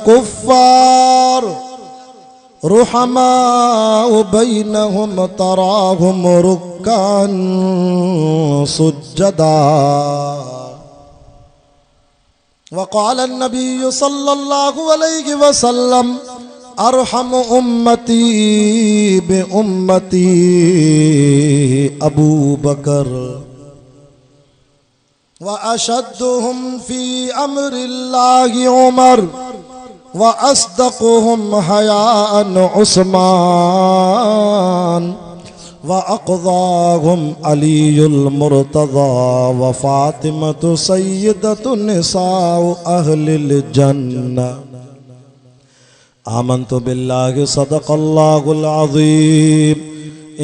कुफ्फार रुहमाउ बैनहुम तराहुम रुक्कान सुज्जदा। वक़ाल नबी सल्लल्लाहु अलैहि वसल्लम अरहम उम्मती बि उम्मती अबू बकर व अशद्दुहुम फी अम्रिल्लाहि उमर व अस्दक़ुहुम हयाअन उस्मान व अक़ज़ाहुम अलीयुल मुर्तज़ा व फ़ातिमतु सय्यदतु निसाउ अहलिल जन्नह। आमन्तु बिल्लाहि सदक़ल्लाहुल अज़ीम।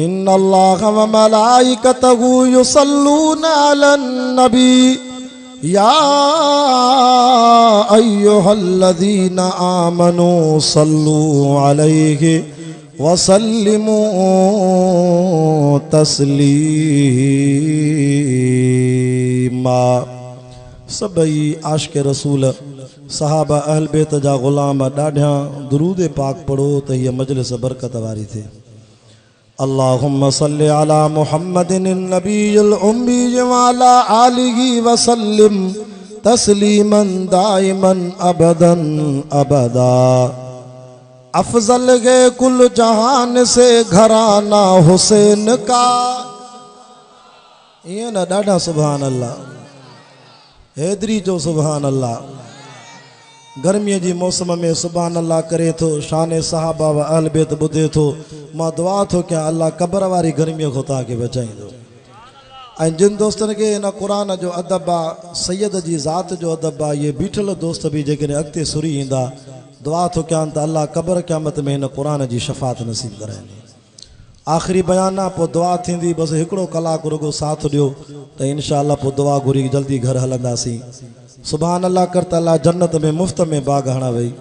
इन्नल्लाहा व मलाइकतहु युसल्लूना अलन नबी या अय्युहल्लज़ीना आमनू सल्लू अलैहि वसल्लिमू तस्लीमा। सबई आशिक़ रसूल सहाबा अहल बैत जा ग़ुलाम ॾाढा दुरूद पाक पढ़ो त हीअ मजलिस बरकत वारी थे। अल्लाहुम्मा सल्लि अला मुहम्मदिन नबील उम्मी व अला आलिहि वसल्लिम तस्लीमन दाइमन अबदन अबदा। अफजल है कुल जहान से घराना हुसैन का। ये ना ॾाढा सुभान अल्लाह हैदरी जो सुभान अल्लाह। गर्मीअ जी मौसम में सुभान अल्लाह करे थो शान सहाबा व अहल बैत ॿुधे थो। मां दुआ थो कयां अल्लाह क़बर वारी गर्मीअ खां तव्हांखे बचाईंदो। ऐं जिन दोस्तनि खे इन क़ुरान जो अदब आहे सैयद जी ज़ात जो अदब आहे इहे बीठल दोस्त बि जेकॾहिं अॻिते सुरी ईंदा दुआ थो कयां त अल्लाह क़बर क़यामत में हिन क़ुरान जी शफ़ात नसीब कराइनि। आख़िरी बयान आहे पोइ दुआ थींदी। बसि हिकिड़ो कलाकु रुगो साथ ॾियो त इंशा अल्लाह पोइ दुआ घुरी जल्दी घर हलंदासीं। सुभान अल्लाह कर त अल्लाह जन्नत में मुफ्त में बाग हणा वई।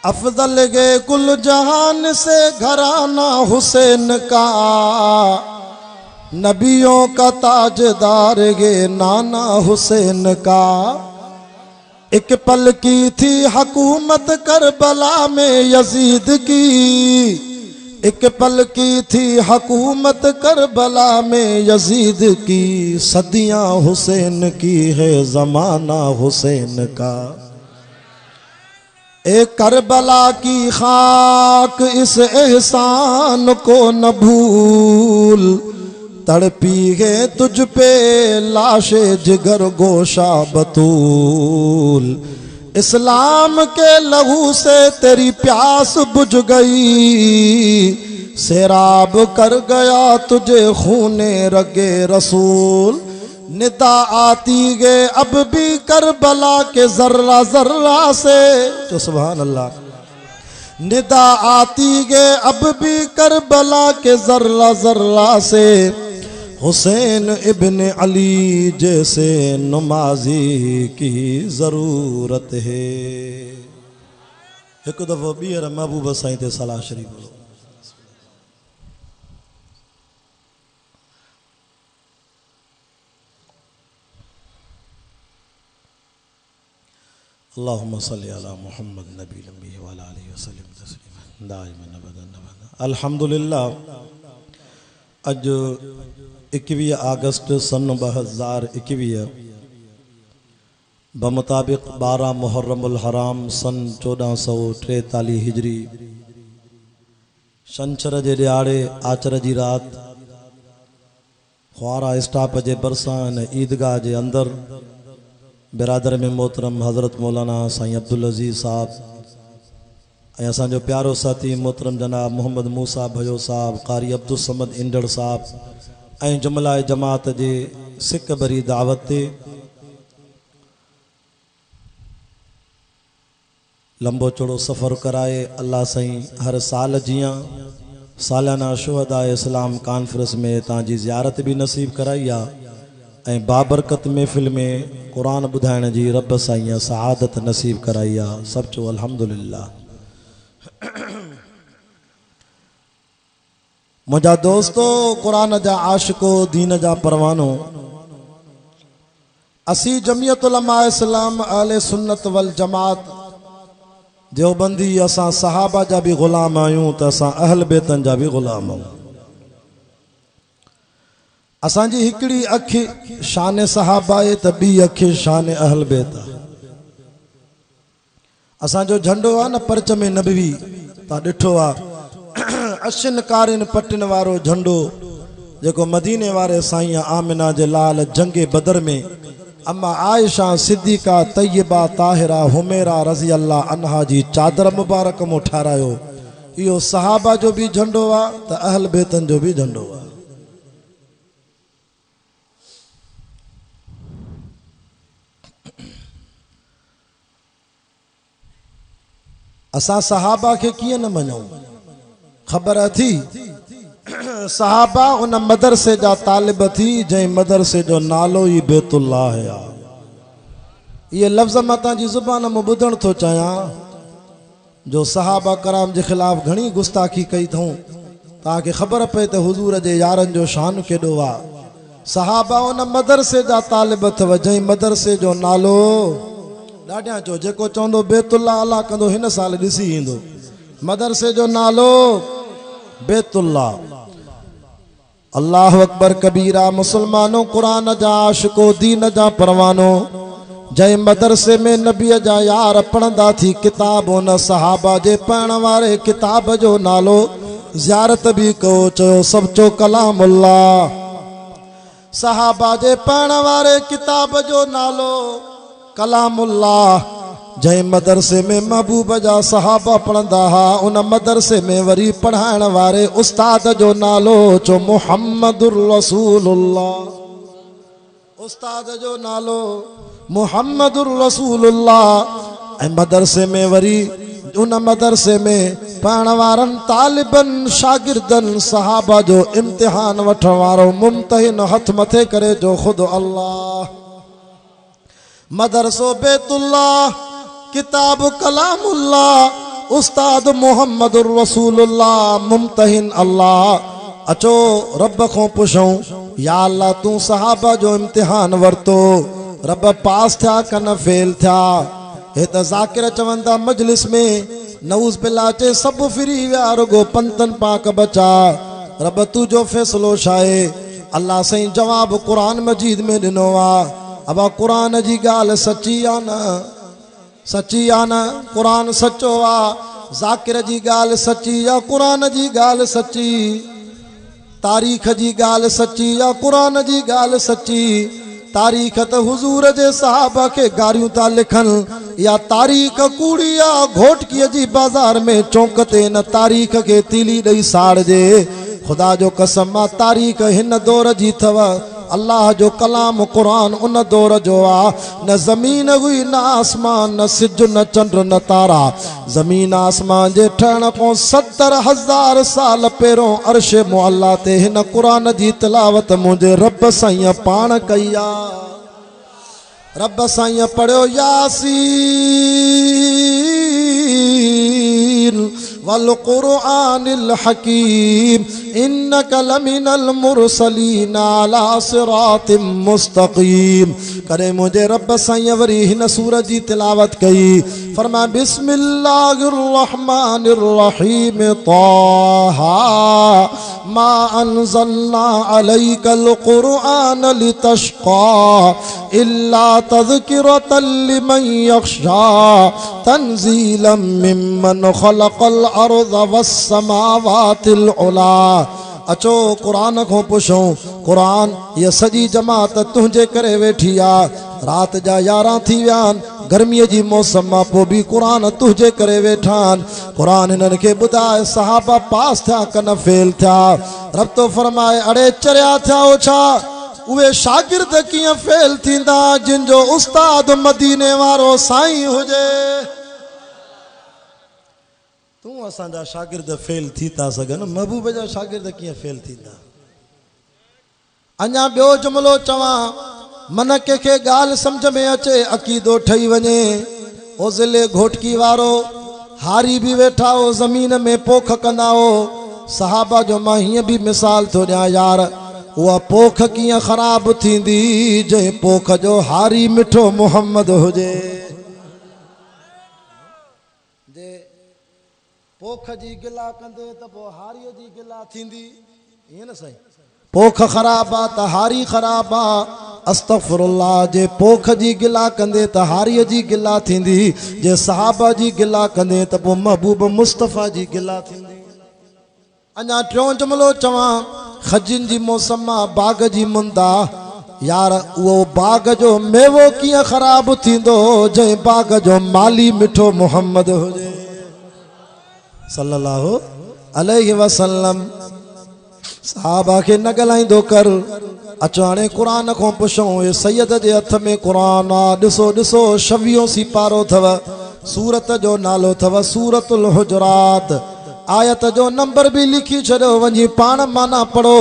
अफजल गे कुल जहान से घराना हुसैन का नबियों का ताजदार गे नाना हुसैन का। एक पल की थी हुकूमत करबला में यजीद की। एक पल की थी हुकूमत करबला में यजीद की। सदियां हुसैन की है ज़माना हुसैन का। ए करबला की खाक इस एहसान को न भूल। तड़पी है तुझ पे लाशे जिगर गोशा बतूल। इस्लाम के लहू से तेरी प्यास बुझ गई। सैराब कर गया तुझे खूने रगे रसूल। निदा आती है अब भी करबला के जर्रा जर्रा से। तो सुभान अल्लाह। निदा आती है अब भी करबला के जर्रा जर्रा से। हुसैन इब्न अली जैसे नमाजी की जरूरत है। एक दफ़ो ॿीहर महबूब साईं ते सलाह शरीफ बोलो। अल्लाहुम्मा सल्लि अला मुहम्मद नबी अम्मी व अला आलिहि वसल्लम तस्लीमा दाइमन अबदन अबदा। अल्हम्दुलिल्लाह। अज 21 अगस्त सन 2021 बमुताबिक 12 मुहर्रमुल हराम सन 1443 हिजरी छंछर जे ॾियारे आचर जी रात ख्वारा स्टाफ जे भरसां ईदगाह जे अंदर बिरादर में मोहतरम हज़रत मौलाना साईं अब्दुल अज़ीज़ साहब ऐं असांजो प्यारो साथी मोहतरम जनाब मोहम्मद मूसा भयो साहब कारी अब्दुल समद इंदड़ साहब ऐं जुमला जमात जे सिक भरी दावत ते लंबो चौड़ो सफ़र कराए अल्लाह साईं हर साल जियां सालाना शुहदा इस्लाम कॉन्फ्रेंस में तव्हांजी ज़ियारत भी नसीब कराई आहे ऐं बाबरकत महफ़िल में कुरान ॿुधाइण जी रब साईं सआदत नसीब कराई आहे। सभु चओ अल्हम्दुलिल्लाह। मुझा दोस्तो कुरान जा आशिको दीन जा परवानो असी जमियत उलमा इस्लाम अहले सुन्नत वल जमात देवबंदी असां सहाबा जा भी ग़ुलाम आहियूं त असां अहल बेतन जा भी ग़ुलाम आहियूं। असांजी हिकिड़ी अखि शान सहाबा आहे त ॿी अखि शान अहल बेत आहे। असांजो झंडो आहे न परचम नबवी, तव्हां ॾिठो आहे अशिन कारिन पटिन वारो झंडो जेको मदीने वारे साईं आमिना जे लाल जंगे बदर में अम्मा आयशा सिद्दीका तय्यबा ताहिरा हुमेरा रज़ी अल्लाह अन्हा जी चादर मुबारक मो ठारायो। इहो सहाबा जो भी झंडो आहे त अहल बेतन जो भी झंडो आहे। असां सहाबा के कीअं न मञूं? ख़बर थी सहाबा उन मदरसे जा तालिब थी जंहिं मदरसे जो नालो ही बैतुल्लाह है। ये लफ़्ज़ मां तव्हांजी ज़ुबान में ॿुधण थो चाहियां जो सहाबा कराम जे ख़िलाफ़ घणी गुस्ताखी कई अथऊं। तव्हांखे ख़बर पए त हुज़ूर जे यारनि जो शान केॾो आहे। सहाबा उन मदरसे जा तालिब अथव जंहिं मदरसे जो नालो ॾाढियां चो जेको चवंदो बैतुल्लाह अल्लाह कंदो हिन साल ॾिसी ईंदो। मदरसे जो नालो बैतुल्लाह। अल्लाह अकबर कबीरा। मुसलमानों कुरान जा आशिको दीन जा परवानो जंहिं मदरसे में नबीअ जा यार पढ़ंदा थी किताब उन सहाबा जे पढ़ण वारे किताब जो नालो ज़ियारत भी कयो चयो सभु चो कलामुल्लाह। सहाबा जे पढ़ण वारे किताब जो नालो कलामुल्लाह। जंहिं मदरसे में महबूब जा सहाबा पढ़ंदा हा उन मदरसे में वरी पढ़ाइण वारे उस्ताद जो नालो चो मुहम्मदुर रसूलुल्लाह। उस्ताद जो नालो मुहम्मदुर रसूलुल्लाह। ऐं मदरसे में वरी उन मदरसे में पढ़ण वारनि तालिबनि शागिर्दनि सहाबा जो इम्तिहान वठण वारो मुम्तहिन हथ मथे करे जो ख़ुद अल्लाह। मदरसो बैतुल्लाह, किताब कलामुल्लाह, उस्ताद मुहम्मदुर रसूलुल्लाह, मुम्तहिन अल्लाह। अचो रब को पुछूं या अल्लाह तू सहाबा जो इम्तिहान वरतो रब पास थिया कन फेल थिया। हे त ज़ाकिर चवंदा मजलिस में नऊज़ बिल्ला चे सब फिरी विया रुगो पंतन पाक बचा। रब तुझो फैसलो छाए? अल्लाह सही जवाब कुरान मजीद में ॾिनो आ। अब कुरान जी गाल सच्ची आ न? सच्ची आ न? कुरान सच्चो आ। ज़ाकिर जी गाल सच्ची आ, कुरान जी गाल सच्ची। तारीख़ जी गाल सच्ची आ, कुरान जी गाल सच्ची। तारीख़ त हुजूर जे सहाबा के गारियूं था लिखनि या तारीख़ कूड़ी आ। घोटकीअ जी बाज़ार में चौंक ते न तारीख़ के तीली ॾेई साड़जे। खुदा जो कसम आ तारीख़ हिन दौर जी अथव। अल्लाह जो कलाम कुरान उन दौर जो आ। न ज़मीन हुई न आसमान न सिज न चंड न तारा। ज़मीन आसमान जे ठहण को 70,000 साल पहिरों अर्श मुअल्ला ते हिन कुरान जी तिलावत मुंहिंजे रब साईं पाण कई आ। रब साईं पढ़ियो यासीन वल कुरआनिल हकीम इन्नका लमिनल मुरसलीन अला सिरातिम मुस्तकीम। करे मुझे रब साईं वरी हिन सूरत जी तिलावत कई। फरमा बिस्मिल्लाहिर रहमानिर रहीम ताहा मा अनज़लना अलैकल कुरआन लितशक़ा इल्ला तज़किरतल लिमन यख़शा तंज़ीलन मिम्मन ख़लक़ल अर्ज़ वस समावातिल उला। अचो कुरान को पुछो। कुरान ये सजी जमात तुझे करे वेठी आ। रात जा 11 थी विया गर्मी जी मौसम मां पोइ भी कुरान तुझे करे वेठान। कुरान इन्हनि खे ॿुधाए सहाबा पास थिया कन फेल थिया। रब तो फरमाए अड़े चरिया थिया छा? उहे शागिर्द कीअं फेल थींदा जिन जो उस्ताद मदीने वारो साईं हुजे। तू असांजा शागिर्द फेल थी था सघनि, महबूब जा शागिर्द कीअं फेल थींदा? अञा ॿियो जुमिलो चवां मन कंहिंखे ॻाल्हि सम्झ में अचे अक़ीदो ठही वञे। ओ ज़िले घोटकी वारो हारी भी वेठा हो ज़मीन में पोख कंदा हो। सहाबा जो मां हीअं भी मिसाल थो ॾियां यार। उहा पोख कीअं ख़राब थींदी जंहिं पोख जो हारी मिठो मुहम्मद हुजे। जे पोख जी गिला कंदे त पोइ हारीअ जी गिला थींदी ईअं न साईं पोख ख़राब आ त हारी ख़राब आ अस्तगफिरुल्लाह जे पोख जी गिला कंदे त हारीअ जी गिला थींदी जे सहाबा जी गिला कंदे त पोइ महबूब मुस्तफ़ा जी गिला थींदी अञा टियों जुमिलो चवां खजिन जी मौसम आहे बाग जी मुंदा यार उहो बाग जो मेवो कीअं ख़राब थींदो जंहिं बाग जो माली मिठो मोहम्मद हुजे सल्लल्लाहु अलैहि वसल्लम साहबा के न ॻाल्हाईंदो कर अचो हाणे क़ुरान को पुछूं ये सैयद जे हथ में क़ुरान आ ॾिसो ॾिसो 26 सिपारो अथव सूरत जो नालो अथव सूरतुल हुजरात आयत जो नंबर भी लिखी छॾियो वञी पाण माना पढ़ो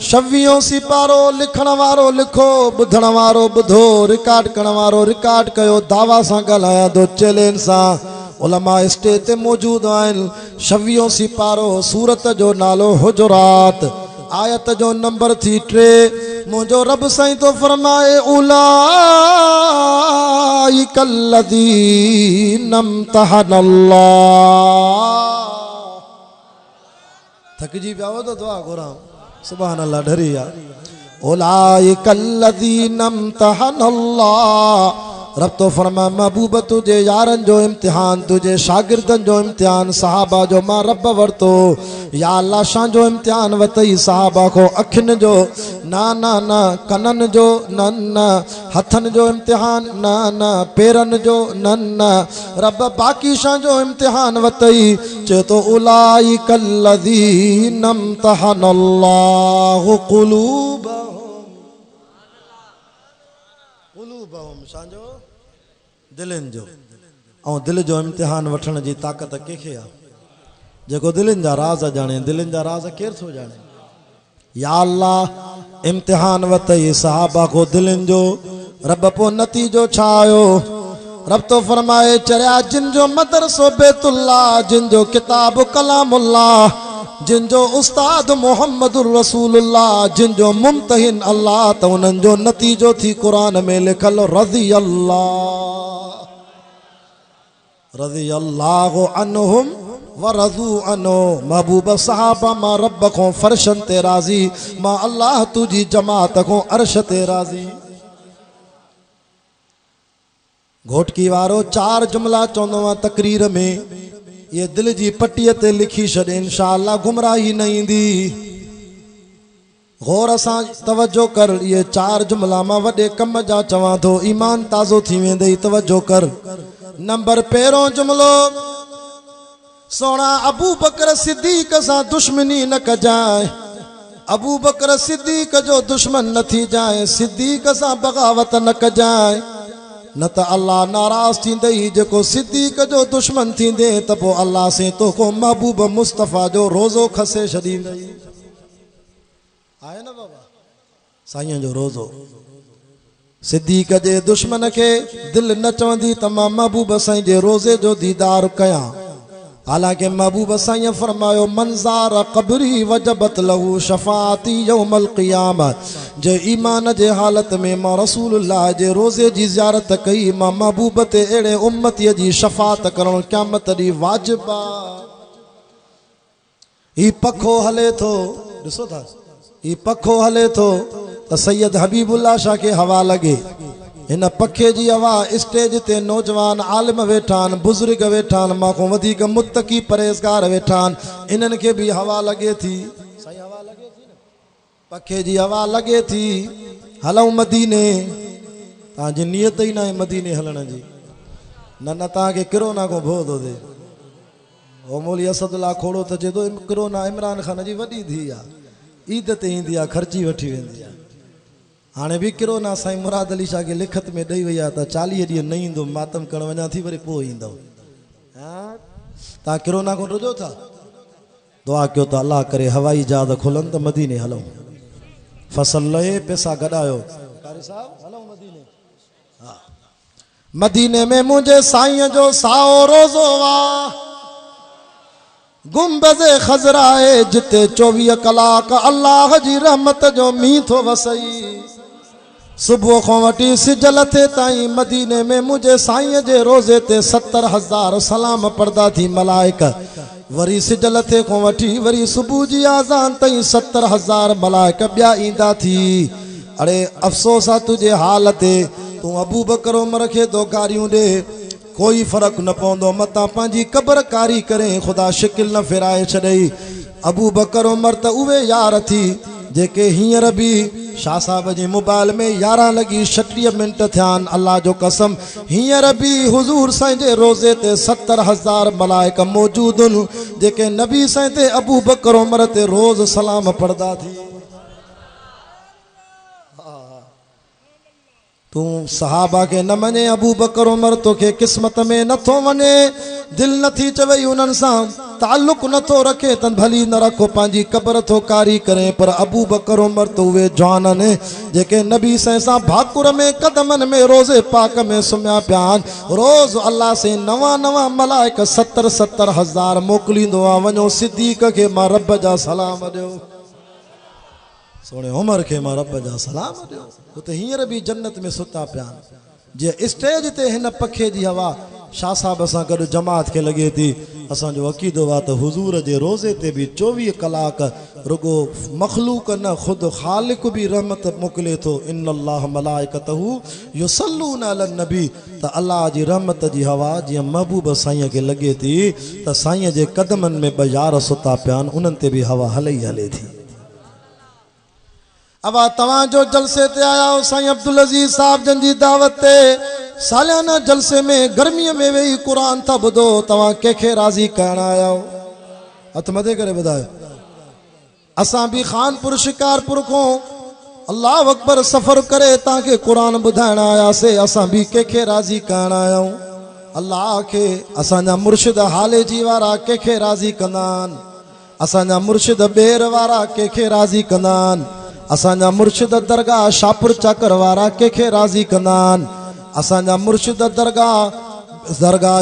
26 सिपारो लिखण वारो लिखो ॿुधण वारो ॿुधो रिकॉर्ड करण वारो रिकॉर्ड कयो दावा सां ॻाल्हायां थो चैलेंज सां उलमा स्टेज ते मौजूद आहिनि 26 सिपारो सूरत जो नालो हुजरात आयत जो नंबर थी 3 मुंहिंजो रब साईं तो फरमाए उलाइकल लज़ीना इम्तहनल्लाह थकजी पिया हो तो दुआ घुरां सुभान अल्लाह डरी आ उलाइकल लज़ीना इम्तहनल्लाह रब तो फरमा महबूब तुझे यारन जो इम्तिहान तुझे शागिर्दन जो इम्तिहान सहाबा जो मां रब वरतो या अल्लाह शाह जो इम्तिहान वतई सहाबा को अखिन जो ना ना ना कनन जो न न हथन जो इम्तिहान ना ना पेरन जो न न रब बाकी शाह जो इम्तिहान वतई चे तो उलाइकल लज़ीना इम्तहनल्लाहु क़ुलूबहुम शांजो दिलनि जो ऐं दिलि जो इम्तिहान वठण जी ताक़त कंहिंखे आहे जेको दिलनि जा राज़ ॼाणे दिलनि जा राज़ केरु थो ॼाणे या अल्लाह इम्तिहान वतई सहाबा को दिलनि जो रब पोइ नतीजो छा आयो रब तो फरमाए चरिया जिन जो मदरसो बैतुल्लाह जिन जो किताब कलामुल्लाह जिन जो उस्ताद मोहम्मदुर रसूलुल्लाह जिन जो मुमतहिन अल्लाह त उन्हनि जो नतीजो थी कुरान में लिखल रज़ी अल्लाहु अन्हुम व रज़ू अनो महबूब सहाबा मां रब को फर्शन ते राज़ी मां अल्लाह तुझी जमात को अर्श ते राज़ी घोटकी वारो 4 जुमला चवंदो आहे तकरीर में ये दिल जी पट्टीअ ते लिखी छॾ इंशाअल्लाह गुमराही न ईंदी गौर सां तवज्जो कर ये 4 जुमला मां वॾे कम जा चवां थो ईमान ताज़ो थी वेंदई तवज्जो कर नंबर पहिरों जुमलो सोना अबू बकर सिद्दीक सां दुश्मनी न कजाए अबू बकर सिद्दीक जो दुश्मन न थी जाए सिद्दीक सां बगावत न कजाए न त अल्लाह नाराज थींदई जेको सिद्दीक जो दुश्मन थींदे त पोइ अल्लाह से तो को महबूब मुस्तफ़ा जो रोज़ो खसे छॾींदई आहे न बाबा साईं जो रोज़ो सिद्दीक जे दुश्मन के दिल न चवंदी त मां महबूब साईं जे रोज़े जो दीदार कयां हालांकि महबूब साईं फरमायो मंज़ार क़ब्री वजबत लहू शफ़ाती यौमल क़ियामत जे ईमान जे हालत में मां रसूलुल्लाह जे रोज़े जी ज़ियारत कई मां महबूब ते अहिड़े उम्मतीअ जी शफ़ात करणु क़यामत ॾींहुं वाजिबु आहे ही पखो हले थो ॾिसो था ही पखो हले थो त सैयद हबीबुल्लाह शाह खे हवा लॻे इन पखे जी हवा स्टेज ते नौजवान आलिम वेठा आहिनि बुज़ुर्ग वेठा आहिनि मां को वधीक मुत्तकी परहेज़गार वेठा आहिनि इन्हनि खे बि हवा लॻे थी सही हवा लॻे थी न पखे जी हवा लॻे थी हलऊं मदीने तव्हांजी नियत ई न आहे मदीने हलण जी न न तव्हांखे किरोना को भो थो थिए ओ मौली असदुल्ला खोड़ो त चए थो किरोना इमरान ख़ान जी वॾी धीउ आहे ईद ते ईंदी आहे ख़र्ची वठी वेंदी आहे हाणे बि किरोना साईं मुराद अली शाह खे लिखत में ॾेई वई आहे त 40 ॾींहं न ईंदो मातम करण वञा थी वरी पोइ ईंदव तव्हां किरोना खां रुझो था दुआ कयो त अलाह करे हवाई जहाज खुलनि त मदीने हलूं फसल लहे पैसा गॾायो कारी साहब हलूं मदीने हा मदीने में मुंहिंजे साईं जो साओ रोज़ो आहे गुंबज़े खज़राए जिते 24 कलाक अल्लाह जी रहमत जो मींह थो वसई सुबह को वटी सिजल थे ताई मदीने में मुझे साईं जे रोजे ते 70,000 सलाम पढ़दा थी मलाइका। वरी सिजल थे को वठी वरी सुबह जी आज़ान ताई 70,000 मलाइका ॿिया ईंदा थी। अरे अफ़सोस आहे तुझे हाल ते, तू अबू बकर उमर खे दो गारियूं ॾे, कोई फ़र्क़ु न पवंदो, मतां पंहिंजी क़बर कारी करे ख़ुदा शिकिल न फिराए छॾई। अबू बकर उमर त उहे यार थी जेके हींअर बि शाह साहब जे मोबाइल में 11:36 थिया आहिनि। अल्लाह जो कसम हींअर बि हुज़ूर साईं जे रोज़े ते 70,000 मलाइका मौजूद आहिनि जेके नबी साईं ते अबू बकर उमर ते रोज़ सलाम पढ़दा थी। तू सहाबा के न मने, अबू बकर उमर तोखे क़िस्मत में नथो वञे, दिल नथी चवई उन्हनि सां ताल्लुक़ नथो रखे त भली न रखो, पंहिंजी क़बर थो कारी करे। पर अबू बकर उमर तो उहे जवान आहिनि जेके नबी सां भाकुर में कदमनि में रोज़े पाक में सुम्हिया पिया आहिनि। रोज़ अल्लाह से नवां मलाइका 70,000 मोकिलींदो आहे। वञो सिद्दीक़ खे मां रब जा सलाम ॾियो, सोने उमर के मां रब जा सलाम ॾियो। उते हींअर बि जन्नत में सुता पिया जे स्टेज ते हिन पखे जी हवा शाह साहब सां गॾु जमात खे लॻे थी। असांजो अक़ीदो आहे त हुज़ूर जे रोज़े ते बि 24 कलाक रुगो मखलूक न ख़ुदि ख़ालिक बि रहमत मोकिले थो। इन्नल्लाह मलाइकतहू युसल्लून अलन नबी, त अल्लाह जी रहमत जी हवा जीअं महबूब साईं खे लॻे थी त साईं जे कदमनि में 2 यार सुता पिया आहिनि, उन्हनि ते बि हवा हले ई हले थी। अब तवाजो जलसे ते आया हो साईं अब्दुल अजीज साहब जन जी दावत ते सालियाना जलसे में गर्मी में वेही कुरान था ॿुधो। तव्हां कंहिंखे राज़ी करण आया हो? हथ मथे करे ॿुधायो। असां भी खानपुर शिकारपुर को अल्लाह अकबर सफ़र करे तव्हांखे कुरान ॿुधाइण आयासीं। असां भी कंहिंखे राज़ी करण आया आहियूं? अल्लाह खे। असांजा मुर्शिद हाले जी वारा कंहिंखे राज़ी कंदा आहिनि? असांजा मुर्शिद ॿेर वारा कंहिंखे राज़ी कंदा आहिनि? असांजा मुर्शिद दरगाह शाहपुर चाकर वारा कंहिंखे राज़ी कंदा आहिनि? असांजा मुर्शिद दरगाह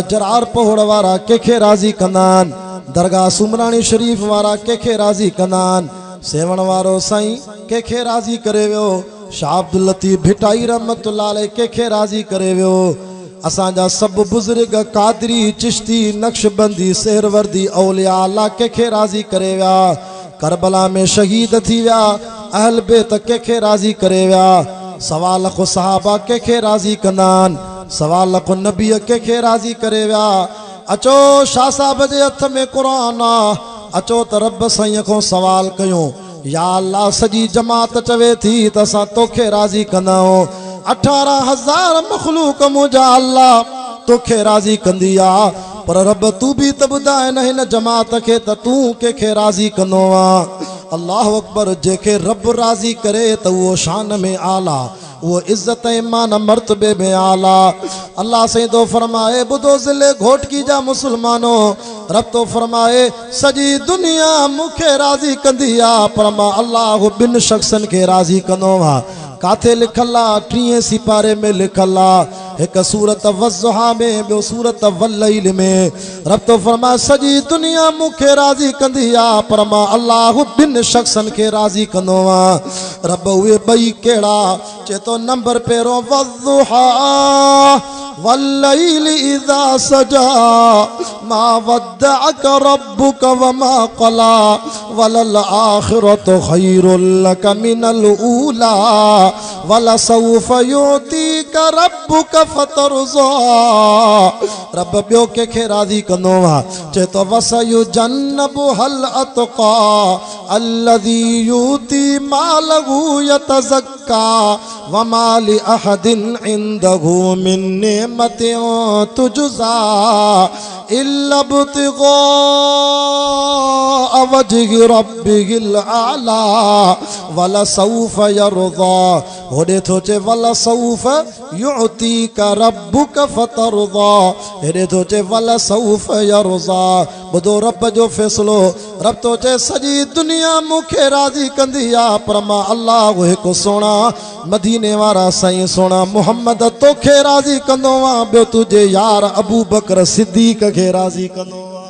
जरार पहोड़ वारा कंहिंखे राज़ी कंदा आहिनि? दरगाह सुमराणी शरीफ वारा कंहिंखे राज़ी कंदा आहिनि? सेवण वारो साईं कंहिंखे राज़ी करे वियो? शाह अब्दुल लतीफ़ भिटाई रहमतुल्लाह अलैह कंहिंखे राज़ी करे वियो? असांजा सभु बुज़ुर्ग कादरी चिश्ती नक्शबंदी सेहरवर्दी औलिया अल्लाह कंहिंखे राज़ी करे विया? करबला में शहीद थी विया अहल बेत कंहिंखे राज़ी करे विया? सवा लख सहाबा कंहिंखे राज़ी कंदा आहिनि? सवा लख नबी कंहिंखे राज़ी करे विया? अचो शाह साहब जे हथ में क़ुरान आ, अचो त रब साईं खां सवाल कयूं। या अल्लाह सॼी जमात चवे थी त असां तोखे राज़ी कंदा आहियूं। 18,000 मखलूक मुंहिंजा अल्लाह तोखे राज़ी कंदी आ, पर रब तू भी त ॿुधाए न हिन जमात खे त तू कंहिंखे राज़ी कंदो आ? अल्लाह अकबर। जेके रब राज़ी करे त उहो शान में आला, वो इज्जत ईमान मर्तबे में आला। अल्लाह से तो फरमाए बुधो ज़िले घोटकी जा मुसलमानों, रब तो फरमाए सजी दुनिया मुखे राज़ी कंदी आ, पर मां अल्लाह 2 शख्सन के राज़ी कंदो आ। काथे लिखल आ? 3 सिपारे में लिखल आ। एक सूरत वज़्ज़ुहा में, ॿियो सूरत वल्लैल में। रब तो फरमाए सजी दुनिया मुखे राज़ी कंदी आ, पर मां अल्लाह 2 शख्सन के राज़ी कंदो आ। रब उहे 2 कहिड़ा? चेतो नंबर पहिरों वज़्ज़ुहा वल्लैल इज़ा सजा मा वद्दअक रब्बुक वमा क़ला वलल आखिरतु खैरुल लक मिनल ऊला वलसौफ युतीक रब्बुक फतरज़ा। रब ॿियो कंहिंखे राज़ी कंदो आ? चेतो वसयुजन्नबुहल अतक़ा अल्लज़ी युती मालहू यतज़क्का वमा लि अहदिन इंदहू मिन निअमतिन तुजज़ा इल्ला इब्तिग़ा वजहि रब्बिहिल आला वलसौफ यरज़ा। होॾे थो चए वलसौफ युतीक रब्बुक फतरज़ा, हेॾे थो चए वलसौफ यरज़ा। ॿुधो रब जो फ़ैसिलो। रब तो चए सॼी दुनिया मूंखे राज़ी कंदी आ, पर मां अल्लाह हिकु सोना मदीने वारा साईं सोना मुहम्मद तोखे राज़ी कंदो आ, ॿियो तुंहिंजे यार अबू बकर सिद्दीक़ खे राज़ी कंदो आ।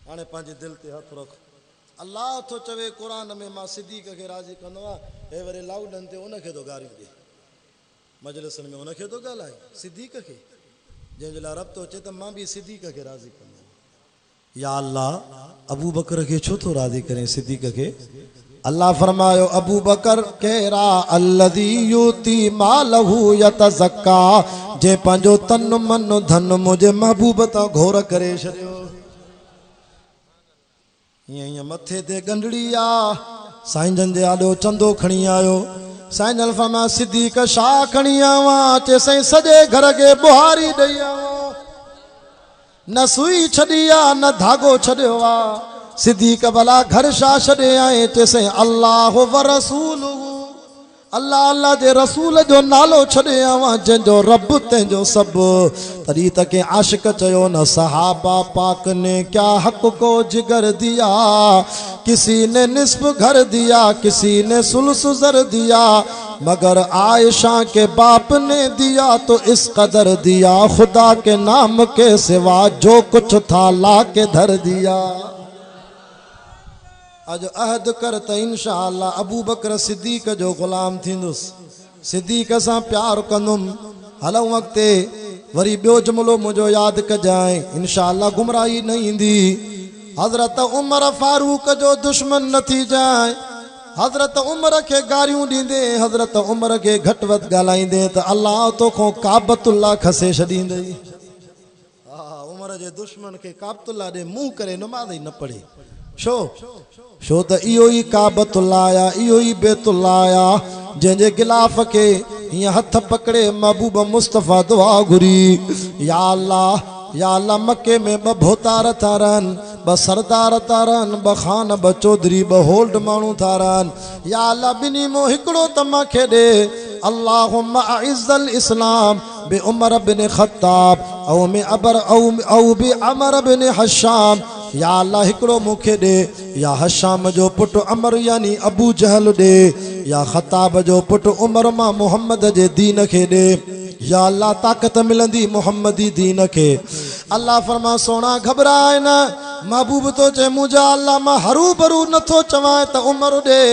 हाणे पंहिंजे दिल ते हथ रख। अल्लाह तो चवे कुरान में मां सिद्दीक़ खे राज़ी कंदो आहियां, हे वरी लाउडन ते उनखे तो गारियूं ॾे, मजलिसनि में उनखे तो ॻाल्हाए सिद्दीक़ खे, जंहिंजे लाइ रब तो अचे त मां बि सिद्दीक़ खे राज़ी कंदो आहियां। या अल्लाह अबू बकर खे छो थो राज़ी करें सिद्दीक़ खे? अल्लाह फरमायो अबू बकर केरा अल्लज़ी यूती मालहू यतज़क्का, जे पंहिंजो तन मन धन मुंहिंजे महबूब तां घोर करे छॾियो। हीअं मथे ते गंढड़ी आ, साईं जन जे आॾो चंदो खणी आयो। साईं जन फरमाया सिद्दीक़ छा खणी आवां? चे साईं सॼे घर खे बुहारी ॾेई आवां, न सुई छॾी आ न धागो छॾियो आ। सिद्दीक़ भला घर छा छॾे आए? चे साईं अल्लाह व रसूल, अल्लाह अल्लाह जे रसूल जो नालो छॾे आवां, जंहिंजो रब तंहिंजो सभु। तॾहिं त के आशिक चयो न सहाबा पाक ने क्या हक को जिगर दिया, किसी ने निस्फ घर दिया, किसी ने सुल्स ज़र दिया, मगर आयशा के बाप ने दिया तो इस कदर दिया, खुदा के नाम के सिवा जो कुछ था ला के धर दिया। अज अहद कर त इंशाअल्लाह अबू बकर सिद्दीक़ जो गुलाम थींदुसि, सिद्दीक़ सां प्यार कंदुमि। हलऊं अॻिते, वरी ॿियो जुमिलो मुंहिंजो यादि कजांइ, इंशाअल्लाह गुमराही न ईंदी। हज़रत उमर फारूक जो दुश्मन न थी जाए, हज़रत उमर खे गारियूं ॾींदे, हज़रत उमर खे घटि वधि ॻाल्हाईंदे त अल्लाह तोखां काबतुल्लाह खसे छॾींदई। हा, उमर जे दुश्मन खे काबतुल्लाह ॾे मुंहुं करे नमाज़ ई न पढ़े। छो त इहो ई काबतुल्लाह आ, इहो ई बैतुल्लाह आ, जंहिंजे गिलाफ खे हीअं हथ पकड़े महबूब मुस्तफ़ा दुआ घुरी। या अल्लाह मके में ॿ भोतार था रहनि, ॿ सरदार था रहनि, ॿ खान, ॿ चौधरी, ॿ होल्ड माण्हू था रहनि। या अल्लाह ॿिन्ही मां हिकिड़ो त मूंखे ॾे। अल्लाहुम्मा अइज़्ज़ल इस्लाम बि उमर बिन ख़त्ताब औ में अबर औ बि अमर बिन हशाम। या अल्लाह हिकिड़ो मूंखे ॾे, या हशाम जो पुटु अमर यानी अबू जहल ॾे, या ख़त्ताब जो पुटु उमर मां मोहम्मद जे दीन खे ॾे। या अल्लाह ताक़त मिलंदी मोहम्मदी दीन खे। अल्लाह फरमा सोना घबराए न, महबूब तो चए मुंहिंजा अल्लाह मां हरू भरू नथो चवां त उमर ॾे,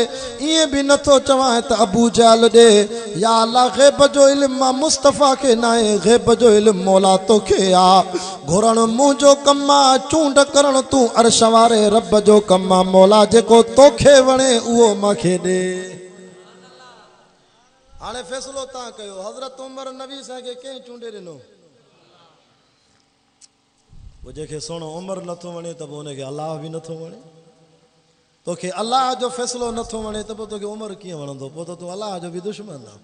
ईअं बि नथो चवां त अबू जहल ॾे। या अल्लाह ग़ैब जो इल्म मां मुस्तफ़ा खे न आहे, ग़ैब जो इल्म मौला तोखे आ। घुरण मुंहिंजो कमु आहे, चूंड करण तूं अर्श वारे रब जो कमु आहे। मौला जेको तोखे वणे उहो मूंखे ॾे। हाणे फ़ैसिलो तव्हां कयो, हज़रत उमर नबी साईं खे कंहिं चूंडे ॾिनो? पोइ जेके सुहिणो उमर नथो वणे त पोइ हुनखे अलाह बि नथो वणे। तोखे अलाह जो फ़ैसिलो नथो वणे त पोइ तोखे उमर कीअं वणंदो? पोइ त तूं अलाह जो बि दुश्मन आहे,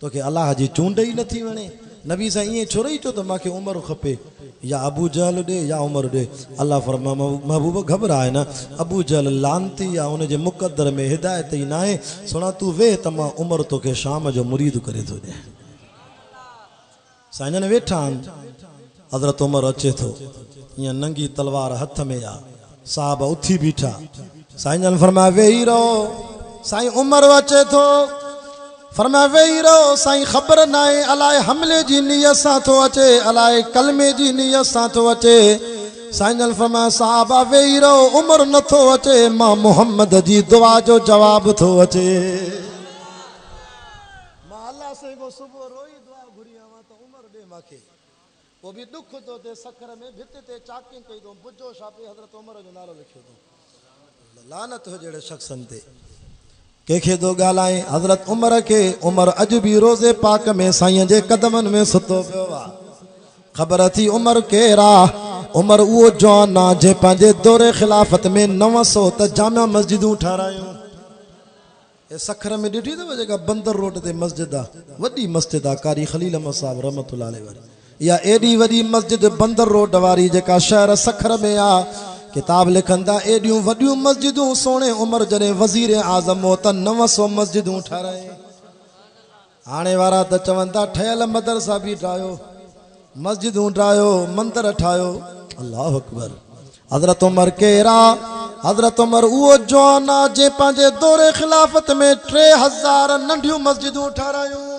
तोखे अलाह जी चूंड ई नथी वणे। नबी साईं ईअं छो रही चो त मूंखे उमर खपे, या अबू जहल ॾे या उमर ॾे। अल्लाह फरमा महबूब घबराए न, अबू जहल लानती आहे, हुनजे मुक़दर में हिदायत ई न आहे। सुणा तूं वेह त मां उमर तोखे शाम जो मुरीद करे थो ॾियां। साईं जन वेठा आहिनि, हज़रत उमर अचे थो, ईअं नंगी तलवार हथ में आहे, साहब उथी बीठा। साईं जन फरमाया वेही रहो। साईं उमर अचे थो, फरमाया वेही रहो। साईं ख़बर न आहे अलाए हमले जी नियत सां थो अचे, अलाए कलमे जी नियत सां थो अचे। साईं जन फरमाया साहबा वेही रहो, उमर नथो अचे, मां मोहम्मद जी दुआ जो जवाब थो अचे। मां अल्लाह से को सुबुह रोई दुआ घुरी आवां त उमर ॾे मूंखे। पोइ बि दुख थो थिए, सखर में भित ते चाकिंग कई थो, बुझो छापे हज़रत उमर जो नालो लिखियो थो। लानत हो जहिड़े शख़्सनि ते, कंहिंखे थो ॻाल्हाए हज़रत उमर खे। उमर अॼु बि रोज़े पाक में साईं जे कदमनि में सुतो पियो आहे। ख़बर थी उमर केरु आहे? उमर उहो जवान आहे जंहिं पंहिंजे दौरे ख़िलाफ़त में 900 त जामिया मस्जिदूं ठारायूं। हे सखर में ॾिठी अथव जेका बंदर रोड ते मस्जिद आहे, वॾी मस्जिद आहे, कारी खलील अहमद साहब रहमतुल्लाह अलैह वारी। इहा एॾी वॾी मस्जिद बंदर रोड वारी जेका शहर सखर में आहे। किताब लिखंदा एॾियूं वॾियूं मस्जिदूं सोणे उमर जॾहिं वज़ीर आज़म हो त 900 मस्जिदूं ठाराए। हाणे वारा त चवनि था ठहियल मदरसा बि ठाहियो, मस्जिदूं ठाहियो, मंदर ठाहियो। अल्लाहु अकबर। हज़रत उमर केरा? हज़रत उमर उहो जवान आहे जंहिं पंहिंजे दौरे ख़िलाफ़त में 3000 नंढियूं मस्जिदूं ठारायूं।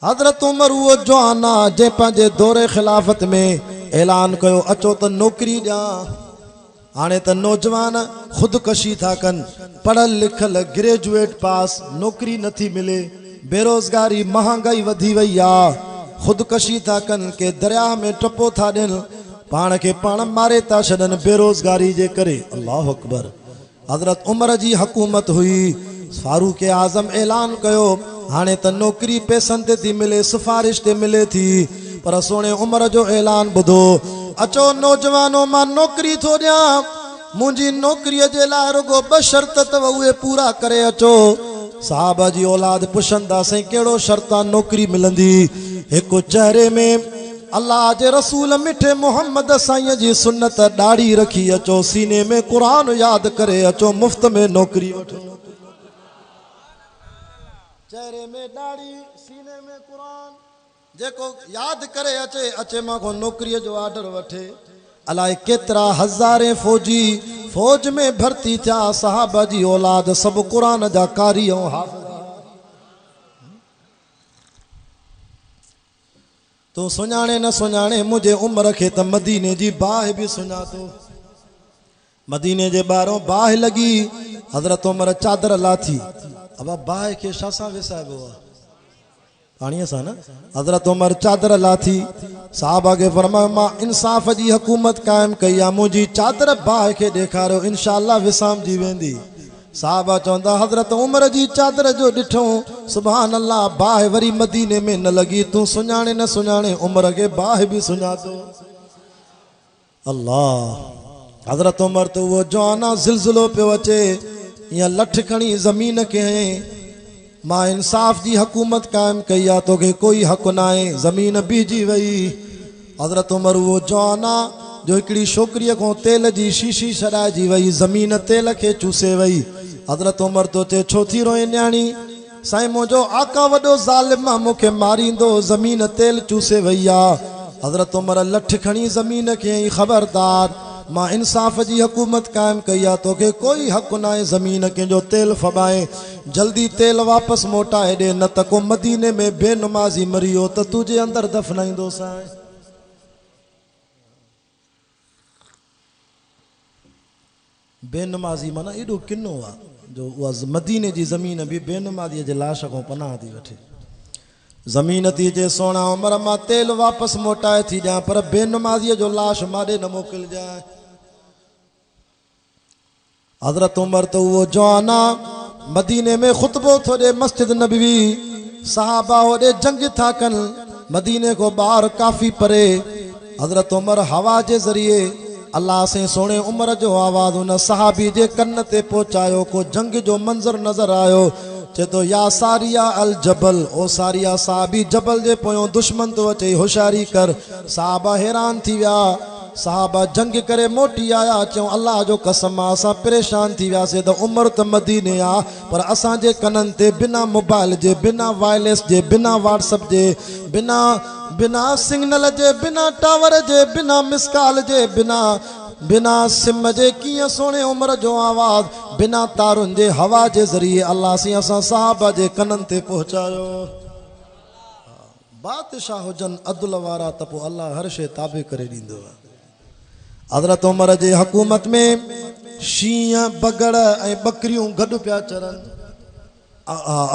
हज़रत उमर उहो जवान आहे जंहिं पंहिंजे दौरे ख़िलाफ़त में ऐलान कयो अचो त नौकरी ॾियां। हाणे त नौजवान खुदकशी था कन, पढ़ल लिखल ग्रेजुएट पास नौकरी नथी मिले, बेरोजगारी महंगाई वधी वई आ, खुदकशी था कन के दरिया में टपो था ॾियनि, पाण खे पाण मारे था छॾनि बेरोजगारी जे करे। अल्लाह अकबर। हज़रत उमर जी हुकूमत हुई, फारूक आज़म ऐलान कयो, हाणे त नौकरी पैसनि ते थी मिले, सिफारिश ते मिले थी, पर सोने उमर जो ऐलान ॿुधो, अचो नौजवानो मां नौकरी थो ॾियां, मुंहिंजी नौकरीअ जे लाइ रुगो 2 शर्त अथव, उहे पूरा करे अचो। साहब जी औलाद पुछनि था, साईं कहिड़ो शर्त आहे नौकरी मिलंदी? हिकु चेहरे में अल्लाह जे रसूल मिठे मोहम्मद साईं जी सुन्नत दाढ़ी रखी अचो, सीने में कुरान याद करे अचो, मुफ्त में नौकरी वठो। चेहरे में दाढ़ी, सीने में कुरान, जेको याद करे अचे अचे मां को नौकरीअ जो ऑर्डर वठे। अलाए केतिरा हज़ारे फौजी फौज में भर्ती थिया, साहबा जी औलाद सभु कुरान जा कारी ऐं हाफ़िज़। तो सुञाणे न सुञाणे मुझे उमर खे त मदीने जी बाहि बि सुञातो। मदीने जे ॿाहिरों बाहि लॻी, हज़रत उमर चादर लाथी, अब बाहि खे छा सां विसाइबो आहे? पाणीअ सां न। हज़रत उमर चादर लाथी, साहबा खे फरमायो, मां इंसाफ़ जी हुकूमत क़ाइमु कई आहे, मुंहिंजी चादर बाहि खे ॾेखारियो, इंशाअल्लाह विसामजी वेंदी। साहबा चवंदा, हज़रत उमर जी चादर जो ॾिठो, सुभान अल्लाह, बाहि वरी मदीने में न लॻी, तूं सुञाणे न सुञाणे उमर खे बाहि बि सुञातो। अल्लाह। हज़रत उमर त उहो जवाना ज़िलज़िलो पियो अचे, ईअं लठ खणी ज़मीन खे हयईं, मां इंसाफ़ जी हुकूमत क़ाइमु कई आहे, तोखे कोई हक़ न आहे। ज़मीन बीहजी वई। हज़रत उमर उहो जवाना जो हिकिड़ी छोकिरीअ खां तेल जी शीशी छॾाइजी वई, ज़मीन तेल खे चूसे वई। हज़रत उमर तो चए, छो थी रोए न्याणी? साईं मुंहिंजो आका वॾो ज़ालिम आहे, मूंखे मारींदो, ज़मीन तेल चूसे वई आहे। हज़रत उमर लठ खणी ज़मीन खे हयईं, ख़बरदार, मां इंसाफ़ जी हुकूमत क़ाइमु कई आहे, तोखे कोई हक़ न आहे ज़मीन कंहिंजो तेल फॿाए, जल्दी तेल वापसि मोटाए ॾे, न त को मदीने में बेनमाज़ी मरियो त तुंहिंजे अंदरि दफ़नाईंदोसांइ। बेनमाज़ी माना एॾो किनो आहे जो उहा मदीने जी ज़मीन बि बेनमाज़ीअ जे लाश खां पनाह थी वठे। ज़मीन थी चए, सोना उमर मां तेल वापसि मोटाए थी ॾियां, पर बेनमाज़ीअ जो लाश माॾे न मोकिलिजांइ। हज़रत उमर त उहो जवाना मदीने में ख़ुतबो थो ॾे, मस्जिद नबवी, साहबा होॾे जंग था कनि, मदीने को ॿाहिरि काफ़ी परे। हज़रत उमर हवा जे ज़रिए अल्लाह से सोने उमर जो आवाज़ उन सहाबी जे कन ते पहुचायो, को जंग जो मंज़र नज़र आयो, चए तो, या सारिया अल जबल, ओ सारिया साहबी जबल जे पोयों दुश्मन तो अचे, होशियारी कर। साहबा हैरान थी विया, साहबा जंग करे मोटी आया, चऊं अल्लाह जो कसम असां परेशान थी वियासीं त उमर त मदीने आ, पर असांजे कननि ते बिना मोबाइल जे, बिना वायरलेस जे, बिना व्हाट्सअप जे, बिना सिग्नल जे, बिना टावर जे, बिना मिसकाल जे, बिना सिम जे कीअं सोने उमर जो आवाज़ बिना तारुनि जे हवा जे ज़रिए अल्लाह सी असां साहबा जे कननि ते पहुचायो। बादशाह हुजनि अदल वारा त पोइ अल्लाह हर शइ ताबे करे ॾींदो आहे। हज़रत उमर जे हुकूमत में शींहं, बगड़ ऐं बकरियूं गॾु पिया चरनि।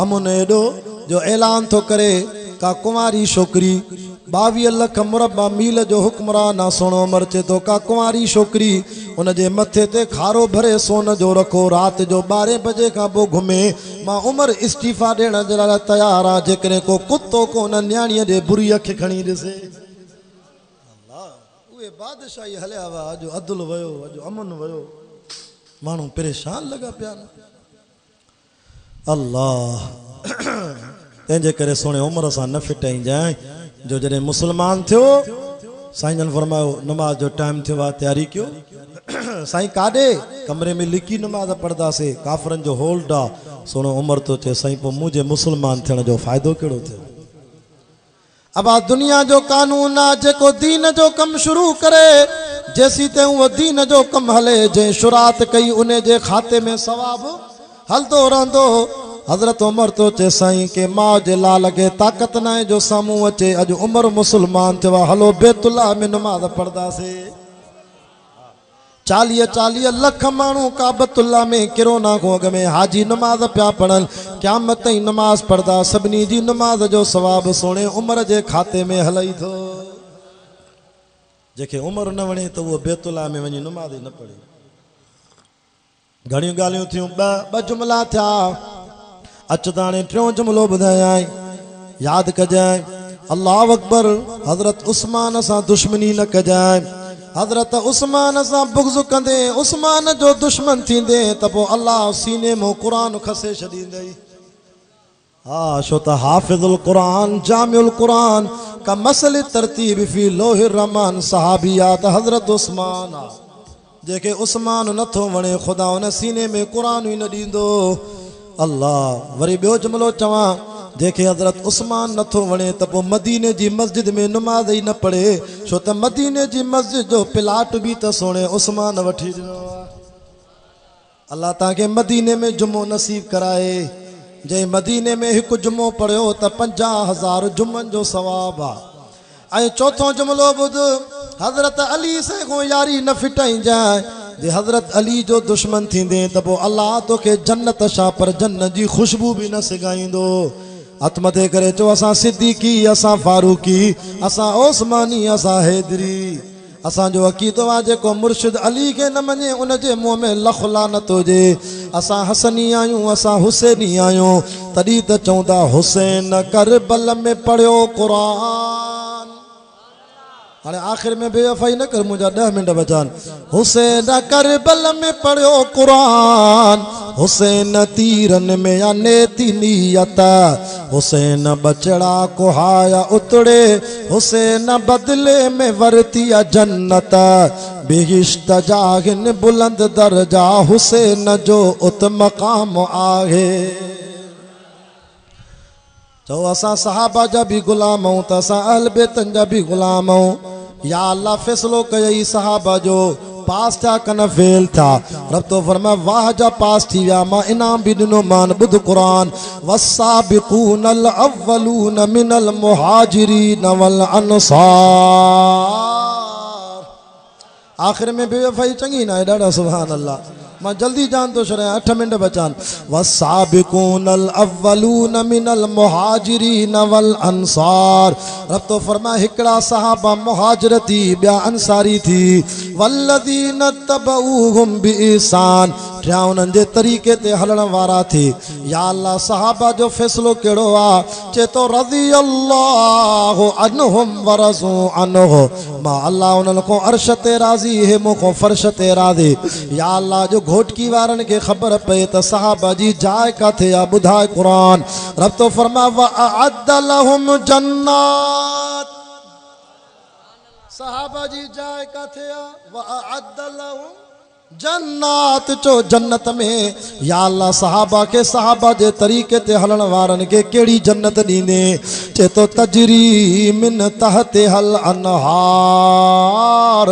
अमुन एॾो जो ऐलान थो करे, का कुंवारी छोकिरी 22 लख मुरबा मील जो हुक्मरान आहे, सोनो उमर चए थो, का कुंवारी छोकिरी उन जे मथे ते खारो भरे सोन जो रखो, राति जो 12 बजे खां पोइ घुमे, मां उमर इस्तीफ़ा ॾियण जे लाइ तयारु आहे, जेकॾहिं को कुतो को उन न्याणीअ जे बुरी अखि खणी ॾिसे। उहे बादशाही हलिया हुआ, अॼु अदल वियो, अॼु अमन वियो, माण्हू परेशान लॻा पिया। अल्लाह। तंहिंजे करे सोने उमर सां न फिटाइजांइ, जो जॾहिं मुस्लमान थियो, साईं जन फरमायो नमाज जो टाइम थियो आहे, तयारी कयो। साईं काॾे? कमरे में लिकी नमाज पढ़ंदासीं, काफ़रनि जो होल्ड आहे। सोनो उमर तो चए, साईं पोइ मुंहिंजे मुस्लमान थियण जो फ़ाइदो कहिड़ो थियो? अब दुनिया जो कानून आहे, जेको दीन जो कम शुरू करे, जेसी ते उहो दीन जो कम हले, जंहिं शुरात कई उन जे खाते में सवाब हलंदो रहंदो। हज़रत उमर तो चए, साईं के माउ जे लाल खे ताक़त न आहे जो साम्हूं अचे, अॼु उमर मुस्लमान थियो आहे, हलो बैतुल्लाह में नमाज़ पढ़ंदासीं। 40 लख मानू काबतुल्ला में किरोना को अग में हाजी नमाज पिया पढ़न क़यामत ताईं नमाज पढ़दा सभिनी जी नमाज जो सवाब सोने उम्र जे खाते में हलई थो। जेके उम्र न वणे तो वो बैतुल्ला में वञी नमाज न पढ़े। घणियूं ॻाल्हियूं थियूं ॿ जुमला थिया। अच त हाणे टियों जुमलो ॿुधायां यादि कजांइ। अल्लाह अकबर। हज़रत उस्मान सां दुश्मनी न कजांइ। हज़रत उस्मान सां बुग़्ज़ कंदे उस्मान जो दुश्मन थींदे त पोइ अल्लाह सीने में क़ुरान खसे छॾींदई। हा छो त हाफ़िज़ुल क़ुरान जामिउल क़ुरान का मसल तरतीब फी लोहिर रहमान सहाबियात हज़रत उस्मान आ। जेके उस्मान नथो वणे ख़ुदा उन सीने में क़ुरान ई न ॾींदो। अल्लाह। वरी ॿियो जुमिलो चवां जेके हज़रत उस्मान नथो वणे त पोइ मदीने जी मस्जिद में नमाज़ ई न पढ़े छो त मदीने जी मस्जिद जो प्लाट बि त सोणे उस्मान वठी ॾिनो आहे। अल्लाह तव्हांखे मदीने में जुमो नसीब कराए। जंहिं मदीने में हिकु जुमो पढ़ियो त 50,000 जुमन जो सवाब आहे। ऐं चौथों जुमिलो ॿुध हज़रत अली से को यारी न फिटाइजांइ। जे हज़रत अली जो दुश्मन थींदे त पोइ अल्लाह तोखे जन्नत छा पर जन्नत जी ख़ुशबू बि न सिगाईंदो। हथ मथे करे चओ असां सिद्दीकी असां फारूकी असां ओस्मानी असां हैदरी। असांजो अक़ीदो आहे जेको मुर्शिद अली खे न मञे उन जे मुंहं में लख लानत हुजे। असां हसनी आहियूं असां हुसैनी आहियूं तॾहिं त चवंदा हुसैन करबल में पढ़ियो क़ुरान। हाणे आख़िर में बेवफ़ाई न कर मुंहिंजा 10 मिंट बचान। हुसैन करबल में पढ़ियो क़ुरान। हुसैन तीरन में या नेती नियत। हुसैन बचड़ा कुहाया उतड़े। हुसैन बदले में वरती जन्नत। बिहिश्त जागिन बुलंद दर्जा हुसैन जो उत मक़ाम आहे। तो असां सहाबा जा भी गुलाम हूं त असां अहल बैतन जा भी गुलाम हूं। या अल्लाह फैसलो कयई सहाबा जो पास था कन फेल था। रब तो फरमा वाह जा पास थी विया मां इनाम भी ॾिनो मान। ॿुध क़ुरान वस्साबिक़ूनल अव्वलून मिनल मुहाजिरीन वल अंसार। आखिर में बेवफ़ाई चङी न आहे ॾाढा सुभान अल्लाह। मां जल्दी जान तो छॾियां 8 मिंट बचान। वस्साबिक़ूनल अव्वलून मिनल मुहाजिरीन वल अंसार। रब तो फरमा हिकड़ा सहाबा मुहाजिर थी ॿिया अंसारी थी। वल्लज़ीन तबऊहुम बिइहसान टियां उन्हनि जे तरीक़े ते हलण वारा थी। या अल्लाह सहाबा जो फ़ैसिलो कहिड़ो आहे चए तो रज़ियल्लाहु अन्हुम वरज़ू अन्हु। मां अल्लाह उन्हनि को अर्श ते राज़ी हे मूंखों फर्श ते राज़ी। या अल्लाह जो घोटकी वारनि खे ख़बर पए त सहाबा जी जाइ काथे आहे ॿुधाए क़ुरान। रब तो फरमा व अअद्द लहुम जन्नात। सहाबा जी जाइ काथे आहे व अअद्द लहुम जन्नात चो जन्नत में। या अल्लाह सहाबा के सहाबा जे तरीक़े ते हलण वारनि खे कहिड़ी जन्नत ॾींदे चए तो तजरी मिन तहतिहल अनहार।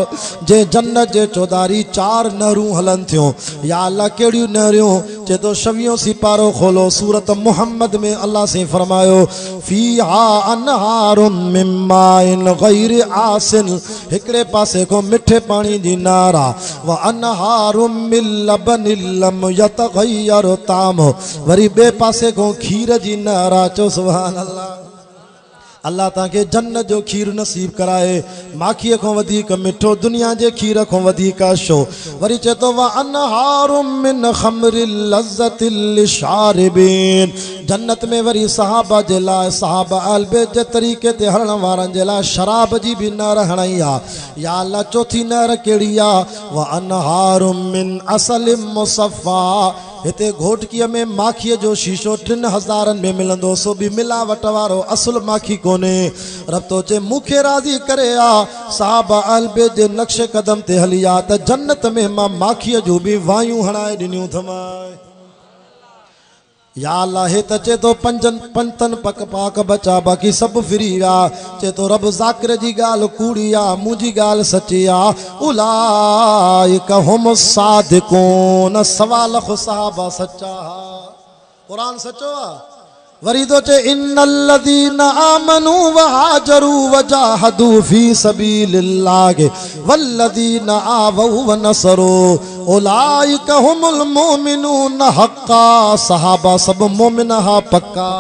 जे जन्नत जे चौधारी 4 नहरूं हलन थियूं। या अल्लाह कहिड़ियूं नहरियूं चए तो 26 सिपारो खोलो सूरत मुहम्मद में अल्लाह से फरमायो फीहा अनहारुम मिन माइन गैर आसिन। हिकड़े पासे को मिठे पानी जी नारा व अनहारुम मिन लबनिल लम यतगय्यर तामो। वरी बे पासे को खीर जी नारा चो सुभान अल्लाह। अल्लाह ताके जन्नत जो खीर नसीब कराए। माखीअ खां वधीक मिठो दुनिया जे खीर खां वधीक शो। वरी चए तो व अनहारुम मिन खमरिल लज़्ज़तिल लिशारिबीन। जन्नत में वरी सहाबा जे लाइ सहाबा अहल बैत जे तरीक़े ते हलण वारनि जे लाइ शराब जी भी नहर हणाई आहे। या अल्लाह चौथी नहर कहिड़ी आहे व अनहारुम मिन असलिम मुसफ़ा। हिते घोटकीअ में माखीअ जो शीशो 3000 में मिलंदो सो भी मिलावट वारो असुल माखी कोने। रब तो चे मूंखे राज़ी करे आ सहाबा अहल बैत जे नक्शे कदम ते हली आ त जन्नत में मां माखीअ जो भी वायूं हणाए ॾिनियूं थमाए। या अल्लाह हे त चे तो पंतन पक पाक बचा बाक़ी सब फ्री विया। चे तो रब ज़ाकिर जी ॻाल्हि कूड़ी आ मुंहिंजी ॻाल्हि सची आ। उलाइक हुम सादिकून। 1.25 लाख सहाबा सच्चा हा। क़ुरान सचो आ। वरी तो चे इन्नल्लज़ीना आमनू व हाजरू व जाहदू फी सबीलिल्लाह वल्लज़ीना आवू व नसरू उलाइका हुमुल मोमिनून हक्का। सहाबा सब मोमिन हा पक्का।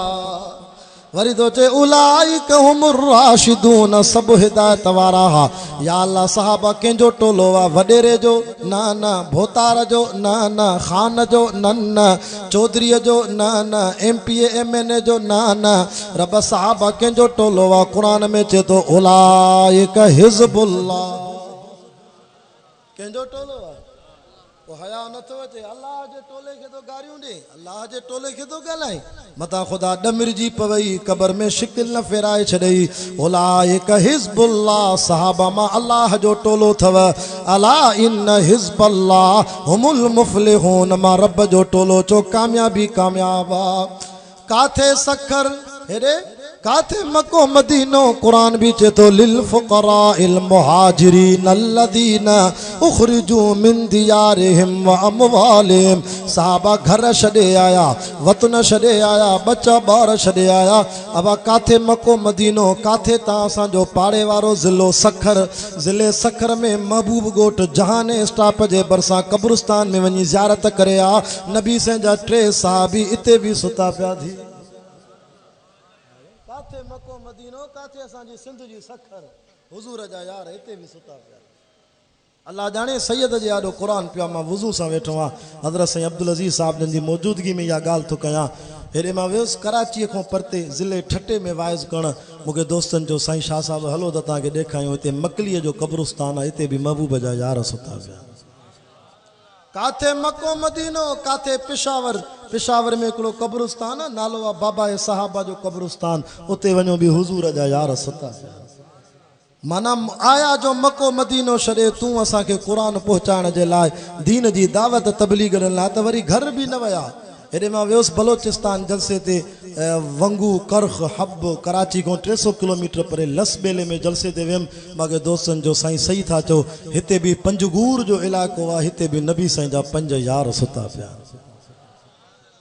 वरी तो चे उलाइका हुमुर राशिदून सब हिदायत वारा हा। या अल्लाह सहाबा कंहिंजो टोलो वा वडेरे जो न न, भोतार जो न न, खान जो न न, चौधरीअ जो न न, MP MNA जो न न। रब सहाबा कंहिंजो टोलो वा। क़ुरान में चे तो उलाइका हिज़्बुल्लाह। कंहिंजो टोलो वा। वो हया नथो अचे। अल्लाह जे टोले खे तो गारियूं ॾे, अल्लाह जे टोले खे तो ॻाल्हाए। मता ख़ुदा ॾमिरजी पवई, क़बर में शिकिल न फेराए छॾई। उलाइका हिज़्बुल्लाह। सहाबा मां अल्लाह जो टोलो थव। अला इन हिज़्बल्लाह हुमुल मुफ़्लिहून। मां रब जो टोलो चो कामयाबी कामयाब आ। काथे सखर हेरे काथे मको मदीनो। कुरान भी चेतो लिल फुक़राइल मुहाजिरीन अल्लज़ीना उख़रिजू मिन दियारिहिम व अमवालिहिम। सहाबा घर छॾे आया, वतन छॾे आया, बच्चा ॿार छॾे आया। अब काथे मको मदीनो, काथे ता असांजो पाड़े वारो ज़िलो सखर। ज़िले सखर में महबूब ॻोठ जहाने स्टाप जे भरिसां कब्रिस्तान में वञी ज़ियारत करे आ। नबी से जा 3 सहाबी इते भी सुता पिया थी। काथे मको मदीनो, काथे असांजी सिंध जी सखर। हुजूर जा यार हिते भी सुता पिया। अल्लाह जाने सैयद जे आॾो क़ुरान पिया। मां वुज़ू सां वेठो आहियां। हज़रत साईं अब्दुल अज़ीज़ साहब जन जी मौजूदगी में इहा ॻाल्हि थो कयां। हेॾे मां वियुसि कराची खां परते ज़िले ठटे में वाइज़ करणु। मूंखे दोस्तनि जो साईं शाह साहब हलो त तव्हांखे ॾेखारियूं। हिते मकलीअ जो कब्रिस्तान आहे, हिते भी महबूब जा यार सुता पिया। काथे मको मदीनो, काथे पेशावर। पेशावर में हिकिड़ो कब्रिस्तान आहे, नालो आहे बाबा सहाबा जो कब्रिस्तान। उते वञो भी हुजूर जा यार सुता पिया। माना आया जो मको मदीनो छॾे तूं असांखे क़ुरान पहुचाइण जे लाइ, दीन जी दावत तबलीग ॾियण लाइ, त वरी घर भी न विया। हेॾे मां वियुसि बलोचिस्तान जलसे ते, वंगू करख हब कराची खां 300 किलोमीटर परे लसबेले में जलसे ते वियुमि। मूंखे दोस्तनि जो साईं सही था चओ, हिते भी पंजगूर जो इलाइक़ो आहे, हिते भी नबी साईं जा 5 यार सुता पिया।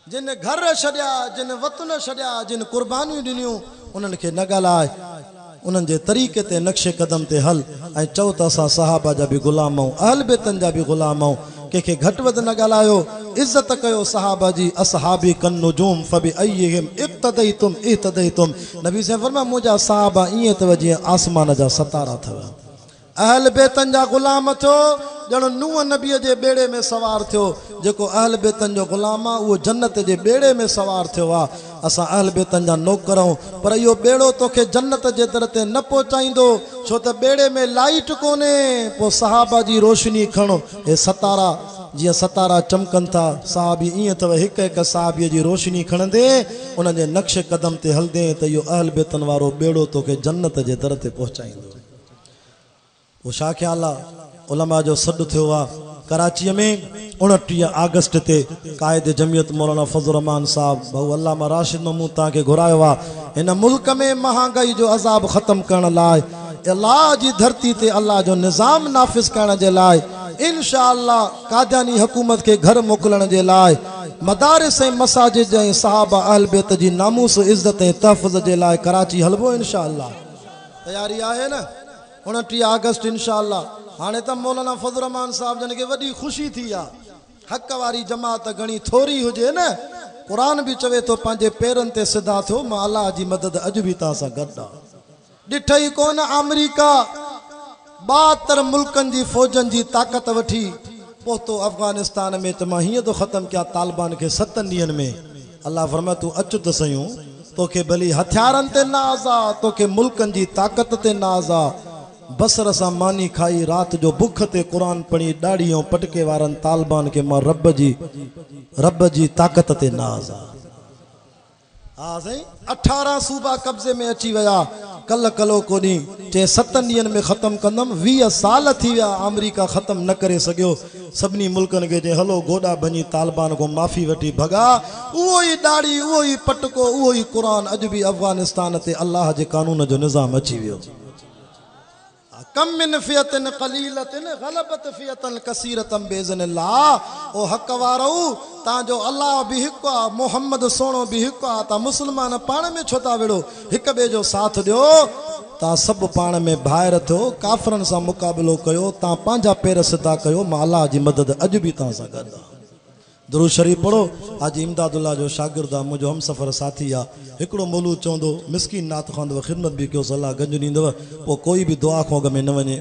जिन घर छॾिया, जिन वतन छॾिया, जिन कुर्बानियूं ॾिनियूं, उन्हनि खे न ॻाल्हाए, उन्हनि जे तरीक़े ते नक्शे कदम ते हल ऐं चओ त असां सहाबा जा भी ग़ुलाम आहियूं, अहल बेतन जा भी ग़ुलाम आहियूं। कंहिंखे घटि वधि न ॻाल्हायो, इज़त कयो सहाबा जी। असहाबी कन नुजूम फबि अय्यिहिम इक़्तदैतुम इह्तदैतुम। नबी से फरमा मुंहिंजा सहाबा ईअं अथव जीअं आसमान जा सितारा अथव। अहल बेतन जा ग़ुलाम थियो ॼण नूह नबीअ जे बेड़े में सवार थियो। जेको अहल बेतन जो ग़ुलाम आहे उहो जन्नत जे बेड़े में सवार थियो आहे। असां अहल बेतन जा नौकर आहियूं, पर इहो बेड़ो तोखे जन्नत जे दर ते न पहुचाईंदो, छो त बेड़े में लाइट कोन्हे। पोइ सहाबा जी रोशनी खणो, हे सतारा जीअं सतारा चमकनि था, सहाबी ईअं अथव। हिकु हिकु सहाबीअ जी रोशनी खणंदे, उन्हनि जे नक्शे कदम ते हलंदे, त इहो अहल बेतन वारो बेड़ो तोखे जन्नत जे दर ते पहुचाईंदो। वो छा ख्याल आहे? उलमा जो सॾु थियो आहे कराचीअ में 29 अगस्त ते क़ाइद जमियत मौलाना फज़ल रहमान साहब भाऊ अल्लामा राशिद महमूद तव्हांखे घुरायो आहे। हिन मुल्क में महांगाई जो अज़ाब ख़त्म करण लाइ, अल्लाह जी धरती ते अल्लाह जो निज़ाम नाफ़िज़ करण जे लाइ, इंशाअल्लाह कादियानी हुकूमत के घर मोकिलण जे लाइ, मदारिस ऐं मसाजिद ऐं सहाबा अहल बैत जी नामूस इज़त ऐं तहफ़ुज़ जे लाइ कराची हलबो इंशाअल्लाह। तयारी आहे न? 29 अगस्त इंशाअल्लाह। हाणे त मौलाना फज़ल रहमान साहब जन खे वॾी ख़ुशी थी आहे। हक़ वारी जमात घणी थोरी हुजे न, क़ुरान भी चवे थो पंहिंजे पेरनि ते सिधा थियो, मां अल्लाह जी मदद अॼु भी तव्हां सां गॾु आहे। ॾिठई कोन अमेरिका 72 मुल्कनि जी फ़ौजनि जी ताक़त वठी पहुतो अफ़गानिस्तान में, त मां हीअं थो ख़त्म कयां तालिबान खे 7 ॾींहंनि में। अल्लाह फरमाए तूं अचु त सयूं, तोखे भली हथियारनि ते नाज़ आहे, तोखे मुल्कनि जी ताक़त ते नाज़ आहे। बसर सां मानी खाई रात जो बुख ते कुरान पढ़ी ॾाढ़ी ऐं पटके वारनि तालिबान के मां रब जी ताक़त ते नाज़ आहे। हा साईं, 18 सूबा कब्ज़े में अची विया। कल कलो कोनी चे 7 ॾींहंनि में ख़त्म कंदमि। 20 साल थी विया, अमेरिका ख़त्म न करे सघियो। सभिनी मुल्कनि खे चई हलो गोॾा भञी तालिबान को माफ़ी वठी भॻा। उहो ई ॾाढ़ी, उहो ई पटको, उहो ई कुरान। अॼु भी अफ़गानिस्तान ते अल्लाह जे कानून जो निज़ाम अची वियो। कम मिन फियतिन कलीलतिन गलबत फियतन कसीरतन बेज़निल्लाह। ओ हक वारो ता जो अल्लाह भी हिक आ, मोहम्मद सोनो भी हिक आ, ता मुसलमान पाण में छो ता विड़ो, हिक बे जो साथ दियो। ता सब पाण में भाइर थियो, काफरन सां मुक़ाबिलो कयो, ता पंहिंजा पेर सिधा कयो, मां अल्लाह जी मदद अॼु बि तव्हां सां गॾु आ। दुरूद शरीफ पढ़ो। हाजी इमदादुल्ला जो शागिर्द आहे, मुंहिंजो हम सफ़र साथी आहे। हिकिड़ो मौलूद चवंदो मिसकिन नात खंदव, ख़िदमत बि कयो, सलाह गंज ॾींदव, पोइ कोई बि दुआ खां अॻ में न वञे।